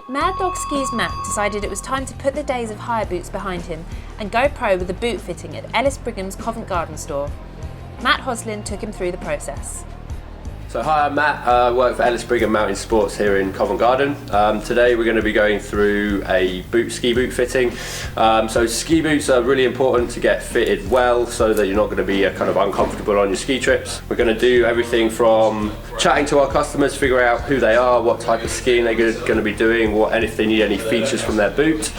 Mad Dog Skis Matt decided it was time to put the days of hire boots behind him and go pro with a boot fitting at Ellis Brigham's Covent Garden store. Matt Hoslin took him through the process. So hi, I'm Matt. I work for Ellis Brigham Mountain Sports here in Covent Garden. Today we're going to be going through a ski boot fitting. So ski boots are really important to get fitted well so that you're not going to be kind of uncomfortable on your ski trips. We're going to do everything from chatting to our customers, figure out who they are, what type of skiing they're going to be doing, and if they need any features from their boot.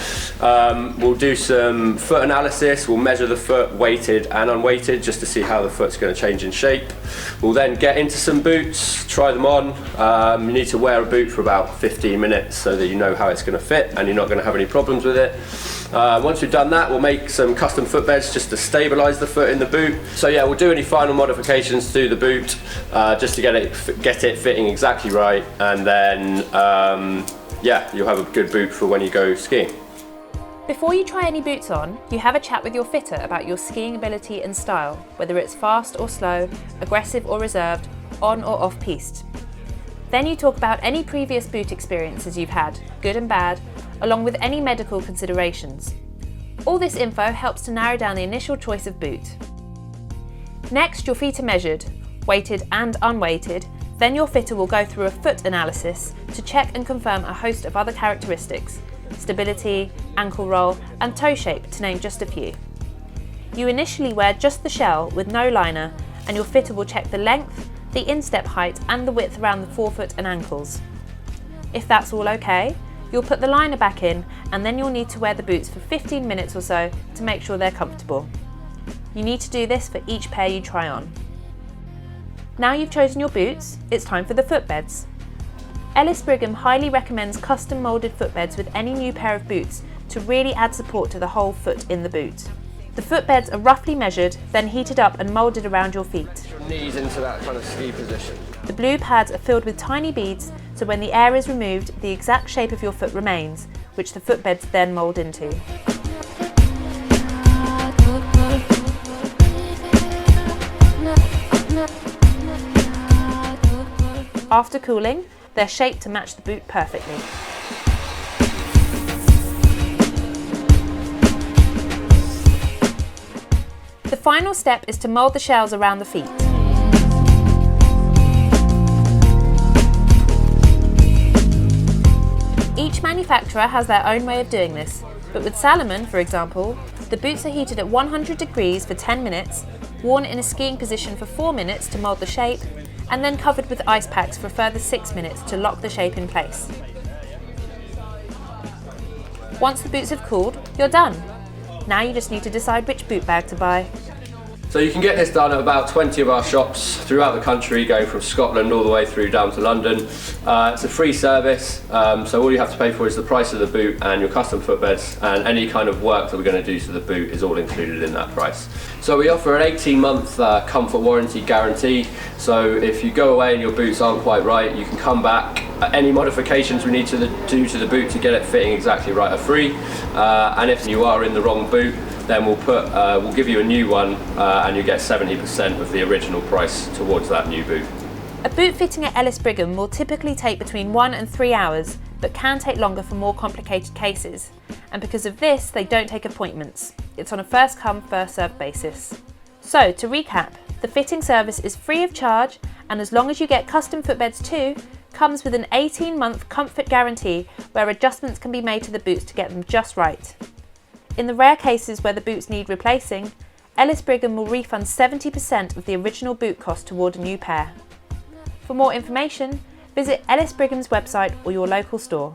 We'll do some foot analysis. We'll measure the foot weighted and unweighted just to see how the foot's going to change in shape. We'll then get into some boots, try them on. You need to wear a boot for about 15 minutes so that you know how it's going to fit and you're not going to have any problems with it. Once we've done that, we'll make some custom footbeds just to stabilise the foot in the boot. So yeah, we'll do any final modifications to the boot just to get it fitting exactly right, and then yeah, you'll have a good boot for when you go skiing. Before you try any boots on, you have a chat with your fitter about your skiing ability and style, whether it's fast or slow, aggressive or reserved, on or off piste. Then you talk about any previous boot experiences you've had, good and bad, along with any medical considerations. All this info helps to narrow down the initial choice of boot. Next, your feet are measured, weighted and unweighted, then your fitter will go through a foot analysis to check and confirm a host of other characteristics, stability, ankle roll and toe shape to name just a few. You initially wear just the shell with no liner, and your fitter will check the length, the instep height and the width around the forefoot and ankles. If that's all okay, you'll put the liner back in, and then you'll need to wear the boots for 15 minutes or so to make sure they're comfortable. You need to do this for each pair you try on. Now you've chosen your boots, it's time for the footbeds. Ellis Brigham highly recommends custom moulded footbeds with any new pair of boots to really add support to the whole foot in the boot. The footbeds are roughly measured, then heated up and moulded around your feet. Your knees into that kind of ski position. The blue pads are filled with tiny beads, so when the air is removed, the exact shape of your foot remains, which the footbeds then mould into. After cooling, they're shaped to match the boot perfectly. The final step is to mould the shells around the feet. Each manufacturer has their own way of doing this, but with Salomon, for example, the boots are heated at 100 degrees for 10 minutes, worn in a skiing position for 4 minutes to mould the shape, and then covered with ice packs for a further 6 minutes to lock the shape in place. Once the boots have cooled, you're done. Now you just need to decide which boot bag to buy. So you can get this done at about 20 of our shops throughout the country, going from Scotland all the way through down to London. It's a free service, so all you have to pay for is the price of the boot and your custom footbeds, and any kind of work that we're going to do to the boot is all included in that price. So we offer an 18-month comfort warranty guarantee, so if you go away and your boots aren't quite right, you can come back. Any modifications we need to do to the boot to get it fitting exactly right are free, and if you are in the wrong boot, then we'll give you a new one, and you get 70% of the original price towards that new boot. A boot fitting at Ellis Brigham will typically take between 1 and 3 hours, but can take longer for more complicated cases. And because of this, they don't take appointments. It's on a first come, first served basis. So to recap, the fitting service is free of charge, and as long as you get custom footbeds too, comes with an 18-month comfort guarantee where adjustments can be made to the boots to get them just right. In the rare cases where the boots need replacing, Ellis Brigham will refund 70% of the original boot cost toward a new pair. For more information, visit Ellis Brigham's website or your local store.